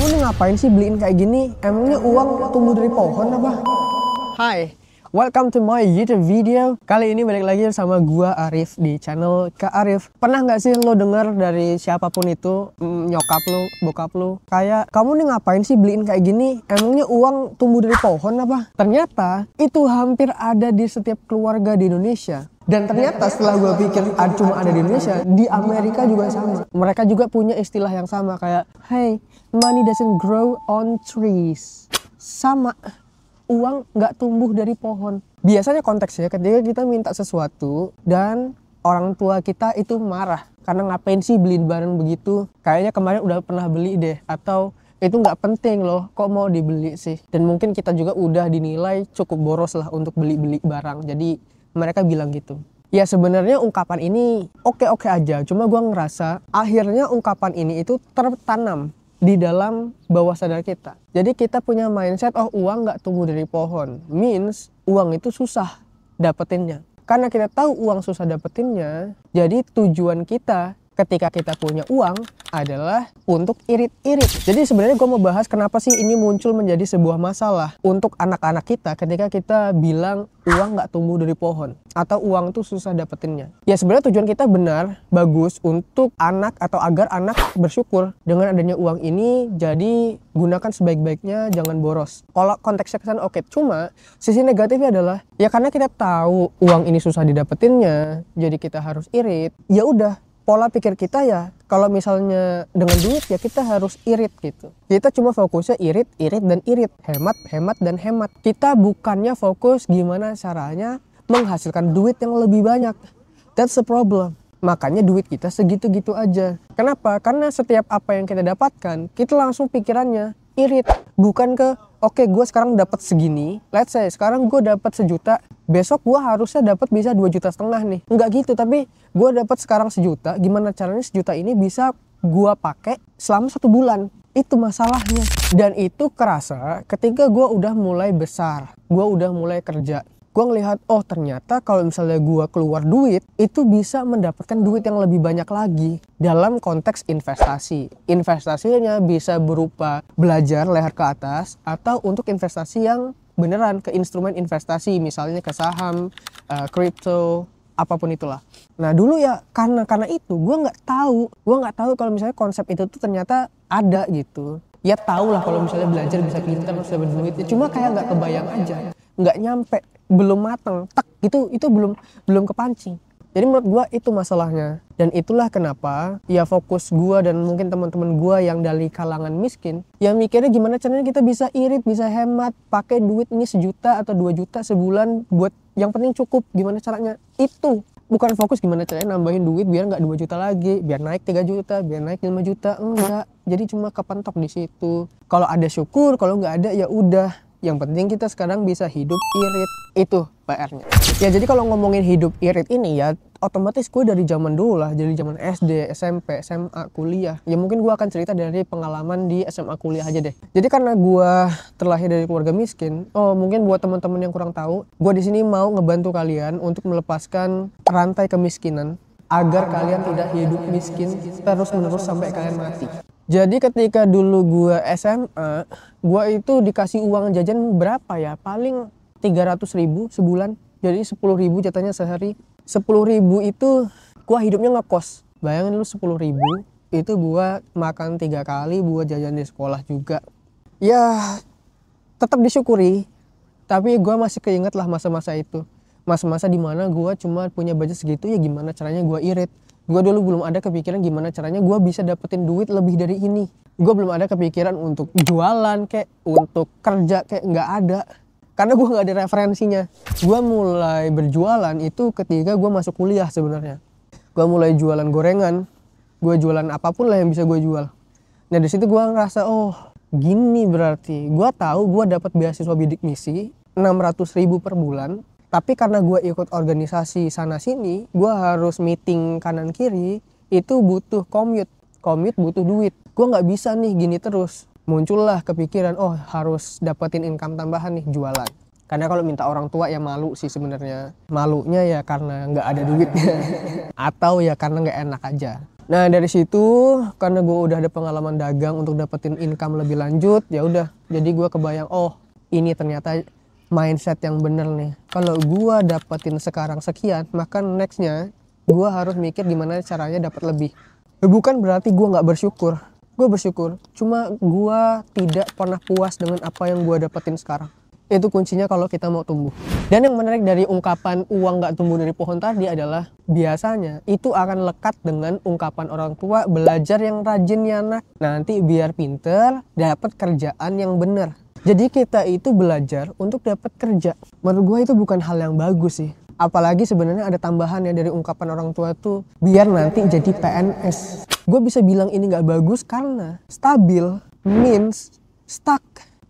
Kamu nih ngapain sih beliin kayak gini? Emangnya uang tumbuh dari pohon apa? Hai, welcome to my YouTube video. Kali ini balik lagi sama gua Arif di channel Kak Arif. Pernah nggak sih lo denger dari siapapun itu, nyokap lo, bokap lo, kayak kamu nih ngapain sih beliin kayak gini? Emangnya uang tumbuh dari pohon apa? Ternyata itu hampir ada di setiap keluarga di Indonesia. Dan ternyata setelah gue pikir cuma ada di Indonesia, di Amerika juga sama. Mereka juga punya istilah yang sama kayak, hey, money doesn't grow on trees. Sama, uang nggak tumbuh dari pohon. Biasanya konteksnya ketika kita minta sesuatu dan orang tua kita itu marah. Karena ngapain sih beliin barang begitu? Kayaknya kemarin udah pernah beli deh. Atau itu nggak penting loh, kok mau dibeli sih? Dan mungkin kita juga udah dinilai cukup boros lah untuk beli-beli barang. Jadi mereka bilang gitu. Ya sebenarnya ungkapan ini oke-oke aja. Cuma gue ngerasa akhirnya ungkapan ini itu tertanam di dalam bawah sadar kita. Jadi kita punya mindset, oh uang nggak tumbuh dari pohon. Means uang itu susah dapetinnya. Karena kita tahu uang susah dapetinnya, jadi tujuan kita ketika kita punya uang adalah untuk irit-irit. Jadi sebenarnya gue mau bahas kenapa sih ini muncul menjadi sebuah masalah untuk anak-anak kita ketika kita bilang uang nggak tumbuh dari pohon atau uang tuh susah dapetinnya. Ya sebenarnya tujuan kita benar, bagus untuk anak atau agar anak bersyukur dengan adanya uang ini, jadi gunakan sebaik-baiknya, jangan boros. Kalau konteksnya kesan oke, cuma sisi negatifnya adalah ya karena kita tahu uang ini susah didapetinnya, jadi kita harus irit. Ya udah, pola pikir kita ya kalau misalnya dengan duit ya kita harus irit gitu. Kita cuma fokusnya irit, irit, dan irit. Hemat, hemat, dan hemat. Kita bukannya fokus gimana caranya menghasilkan duit yang lebih banyak. That's the problem. Makanya duit kita segitu-gitu aja. Kenapa? Karena setiap apa yang kita dapatkan, kita langsung pikirannya irit. Bukan ke, oke, gue sekarang dapat segini. Let's say sekarang gue dapat 1 juta. Besok gue harusnya dapat bisa 2,5 juta nih. Enggak gitu, tapi gue dapat sekarang 1 juta. Gimana caranya 1 juta ini bisa gue pakai selama 1 bulan? Itu masalahnya. Dan itu kerasa ketika gue udah mulai besar. Gue udah mulai kerja. Gue ngelihat, oh ternyata kalau misalnya gue keluar duit, itu bisa mendapatkan duit yang lebih banyak lagi. Dalam konteks investasi. Investasinya bisa berupa belajar leher ke atas, atau untuk investasi yang beneran ke instrumen investasi. Misalnya ke saham, kripto, apapun itulah. Nah dulu ya karena itu gue nggak tahu kalau misalnya konsep itu tuh ternyata ada gitu. Ya tau lah kalau misalnya belajar bisa pintar, bisa berduit. Cuma kayak nggak kebayang aja, nggak nyampe, belum mateng, tak gitu, itu belum kepancing. Jadi menurut gue itu masalahnya. Dan itulah kenapa ya fokus gue dan mungkin teman-teman gue yang dari kalangan miskin, ya mikirnya gimana caranya kita bisa irit, bisa hemat, pakai duit ini 1 juta atau 2 juta sebulan buat yang penting cukup. Gimana caranya? Itu bukan fokus gimana caranya nambahin duit biar nggak 2 juta lagi, biar naik 3 juta, biar naik 5 juta. Enggak. Jadi cuma kepentok di situ. Kalau ada syukur, kalau nggak ada ya udah. Yang penting kita sekarang bisa hidup irit. Itu PR-nya. Ya jadi kalau ngomongin hidup irit ini ya otomatis gue dari zaman dulu lah. Dari zaman SD, SMP, SMA, kuliah. Ya mungkin gue akan cerita dari pengalaman di SMA kuliah aja deh. Jadi karena gue terlahir dari keluarga miskin. Oh mungkin buat teman-teman yang kurang tahu, gue di sini mau ngebantu kalian untuk melepaskan rantai kemiskinan. Agar kalian tidak hidup miskin terus-menerus sampai kalian mati. Jadi ketika dulu gue SMA, gue itu dikasih uang jajan berapa ya? Paling 300.000 sebulan. Jadi 10.000 jatahnya sehari. 10.000 itu gue hidupnya ngekos. Bayangin lu 10.000 itu gue makan 3 kali, buat jajan di sekolah juga. Ya tetap disyukuri. Tapi gue masih keinget lah masa-masa itu. Masa-masa dimana gue cuma punya budget segitu, ya gimana caranya gue irit. Gue dulu belum ada kepikiran gimana caranya gue bisa dapetin duit lebih dari ini. Gue belum ada kepikiran untuk jualan kayak, untuk kerja kayak, nggak ada. Karena gue nggak ada referensinya. Gue mulai berjualan itu ketika gue masuk kuliah sebenarnya. Gue mulai jualan gorengan, gue jualan apapun lah yang bisa gue jual. Nah di situ gue ngerasa, oh gini berarti. Gue tahu gue dapat beasiswa bidik misi 600.000 per bulan. Tapi karena gue ikut organisasi sana sini, gue harus meeting kanan kiri, itu butuh commute butuh duit. Gue nggak bisa nih gini terus. Muncullah kepikiran, oh harus dapetin income tambahan nih, jualan. Karena kalau minta orang tua ya malu sih sebenarnya. Malunya ya karena nggak ada duitnya. Atau ya karena nggak enak aja. Nah dari situ karena gue udah ada pengalaman dagang untuk dapetin income lebih lanjut, ya udah jadi gue kebayang, oh ini ternyata mindset yang bener nih. Kalau gue dapetin sekarang sekian, maka nextnya gue harus mikir gimana caranya dapat lebih. Bukan berarti gue nggak bersyukur, gue bersyukur, cuma gue tidak pernah puas dengan apa yang gue dapetin sekarang. Itu kuncinya kalau kita mau tumbuh. Dan yang menarik dari ungkapan uang nggak tumbuh dari pohon tadi adalah biasanya itu akan lekat dengan ungkapan orang tua, belajar yang rajin ya anak, nanti biar pinter dapat kerjaan yang bener. Jadi kita itu belajar untuk dapat kerja. Menurut gue itu bukan hal yang bagus sih. Apalagi sebenarnya ada tambahan ya dari ungkapan orang tua tuh, biar nanti jadi PNS. Gue bisa bilang ini nggak bagus karena stabil means stuck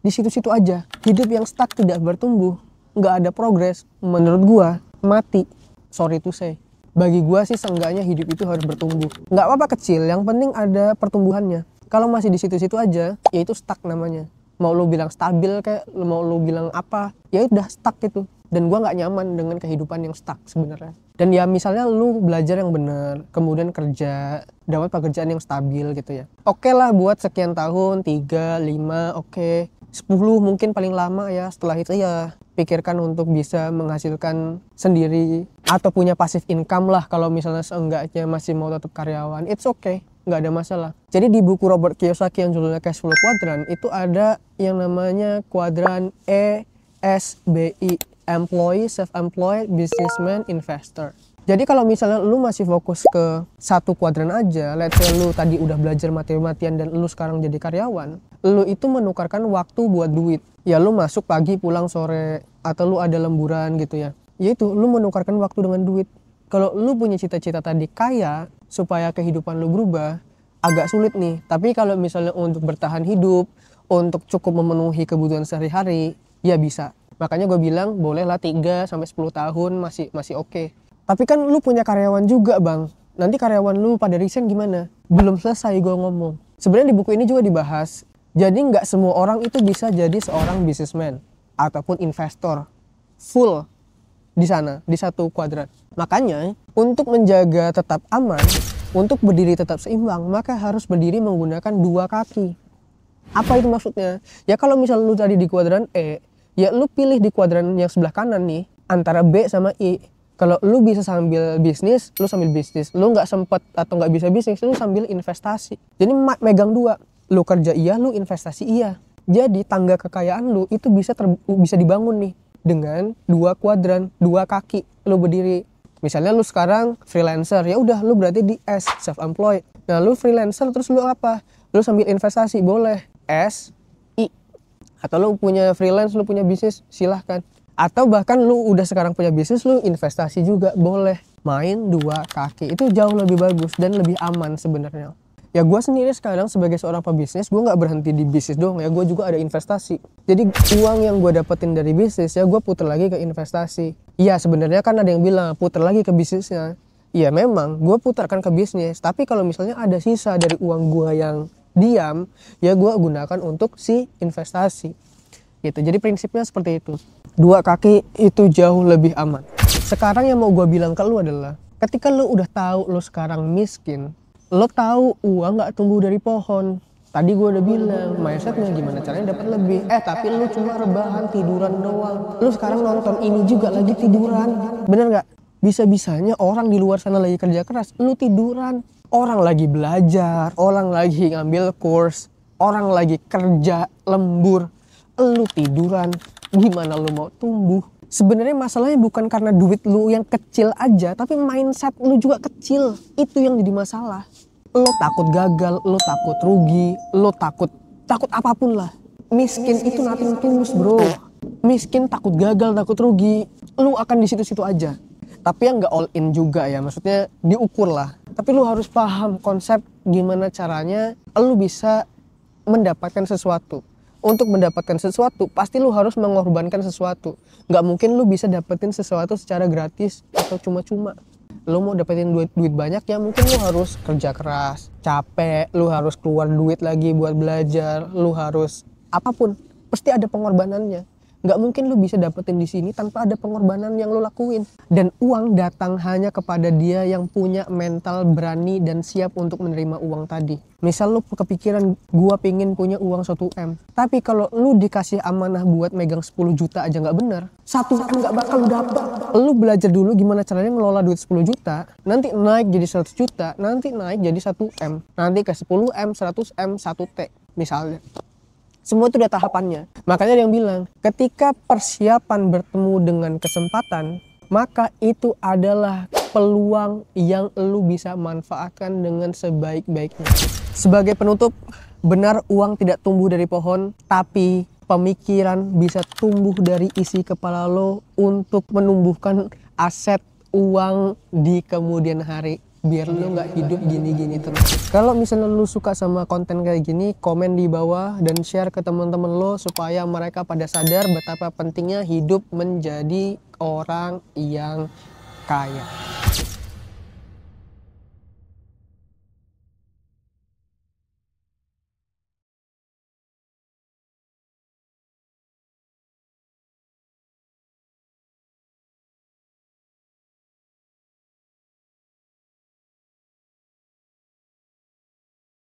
di situ-situ aja. Hidup yang stuck, tidak bertumbuh, nggak ada progres, menurut gua mati. Sorry to say. Bagi gua sih seenggaknya hidup itu harus bertumbuh. Nggak apa-apa kecil, yang penting ada pertumbuhannya. Kalau masih di situ-situ aja, ya itu stuck namanya. Mau lu bilang stabil kayak, mau lu bilang apa, ya udah stuck itu. Dan gua nggak nyaman dengan kehidupan yang stuck sebenarnya. Dan ya misalnya lu belajar yang bener, kemudian kerja, dapat pekerjaan yang stabil gitu ya. Oke lah buat sekian tahun, 3, 5, oke. 10 mungkin paling lama ya. Setelah itu ya pikirkan untuk bisa menghasilkan sendiri atau punya passive income lah. Kalau misalnya seenggaknya masih mau tetap karyawan, it's okay, nggak ada masalah. Jadi di buku Robert Kiyosaki yang judulnya Cash Flow Quadrant itu ada yang namanya kuadran ESBI, Employee, Self-Employed, Businessman, Investor. Jadi kalau misalnya lu masih fokus ke satu kuadran aja, let's say lu tadi udah belajar mati-matian dan lu sekarang jadi karyawan, lu itu menukarkan waktu buat duit. Ya lu masuk pagi pulang sore, atau lu ada lemburan gitu ya. Yaitu lu menukarkan waktu dengan duit. Kalau lu punya cita-cita tadi kaya, supaya kehidupan lu berubah, agak sulit nih. Tapi kalau misalnya untuk bertahan hidup, untuk cukup memenuhi kebutuhan sehari-hari, ya bisa. Makanya gue bilang bolehlah 3-10 tahun masih oke. Tapi kan lu punya karyawan juga bang. Nanti karyawan lu pada resign gimana? Belum selesai gue ngomong. Sebenarnya di buku ini juga dibahas. Jadi nggak semua orang itu bisa jadi seorang businessman ataupun investor full di sana, di satu kuadran. Makanya untuk menjaga tetap aman, untuk berdiri tetap seimbang, maka harus berdiri menggunakan 2 kaki. Apa itu maksudnya? Ya kalau misalnya lu tadi di kuadran E, ya lu pilih di kuadran yang sebelah kanan nih, antara B sama I. Kalau lu bisa sambil bisnis, lu sambil bisnis. Lu nggak sempet atau nggak bisa bisnis, lu sambil investasi. Jadi megang 2. Lu kerja iya, lu investasi iya. Jadi tangga kekayaan lu itu bisa dibangun nih dengan 2 kuadran, 2 kaki. Lu berdiri. Misalnya lu sekarang freelancer, ya udah lu berarti di S, self-employed. Nah lu freelancer terus lu apa? Lu sambil investasi, boleh. S, I. Atau lu punya freelance, lu punya bisnis, silahkan. Atau bahkan lu udah sekarang punya bisnis, lu investasi juga boleh. Main 2 kaki itu jauh lebih bagus dan lebih aman sebenarnya. Ya gue sendiri sekarang sebagai seorang pebisnis, gue nggak berhenti di bisnis doang ya, gue juga ada investasi. Jadi uang yang gue dapetin dari bisnis ya gue puter lagi ke investasi. Iya sebenarnya kan ada yang bilang puter lagi ke bisnisnya. Iya memang gue putarkan ke bisnis, tapi kalau misalnya ada sisa dari uang gue yang diam, ya gue gunakan untuk si investasi. Gitu. Jadi prinsipnya seperti itu. 2 kaki itu jauh lebih aman. Sekarang yang mau gue bilang ke lu adalah, ketika lu udah tahu lu sekarang miskin, lu tahu uang nggak tumbuh dari pohon. Tadi gue udah bilang, mindsetnya gimana caranya dapat lebih. Tapi lu cuma rebahan, tiduran doang. Lu sekarang nonton ini juga lagi tiduran. Bener nggak? Bisa-bisanya orang di luar sana lagi kerja keras, lu tiduran. Orang lagi belajar, orang lagi ngambil course, orang lagi kerja, lembur. Lu tiduran, gimana lu mau tumbuh? Sebenarnya masalahnya bukan karena duit lu yang kecil aja, tapi mindset lu juga kecil. Itu yang jadi masalah. Lu takut gagal, lu takut rugi, lu takut apapun lah. Miskin itu nothing tulus bro. Miskin, takut gagal, takut rugi, lu akan di situ-situ aja. Tapi yang nggak all in juga ya, maksudnya diukur lah. Tapi lu harus paham konsep gimana caranya lu bisa mendapatkan sesuatu. Untuk mendapatkan sesuatu, pasti lu harus mengorbankan sesuatu. Nggak mungkin lu bisa dapetin sesuatu secara gratis atau cuma-cuma. Lu mau dapetin duit banyak, ya mungkin lu harus kerja keras, capek, lu harus keluar duit lagi buat belajar, lu harus apapun. Pasti ada pengorbanannya. Nggak mungkin lu bisa dapetin di sini tanpa ada pengorbanan yang lu lakuin. Dan uang datang hanya kepada dia yang punya mental berani dan siap untuk menerima uang tadi. Misal lu kepikiran gua pengen punya uang 1M. Tapi kalau lu dikasih amanah buat megang 10 juta aja nggak bener, 1M nggak bakal lu dapet. Lu belajar dulu gimana caranya ngelola duit 10 juta, nanti naik jadi 100 juta, nanti naik jadi 1M, nanti ke 10M, 100M, 1T misalnya. Semua itu udah tahapannya. Makanya dia yang bilang, ketika persiapan bertemu dengan kesempatan, maka itu adalah peluang yang lu bisa manfaatkan dengan sebaik-baiknya. Sebagai penutup, benar uang tidak tumbuh dari pohon, tapi pemikiran bisa tumbuh dari isi kepala lo untuk menumbuhkan aset uang di kemudian hari. Biar lo nggak hidup gini-gini terus. Kalau misalnya lo suka sama konten kayak gini, komen di bawah dan share ke teman-teman lo supaya mereka pada sadar betapa pentingnya hidup menjadi orang yang kaya.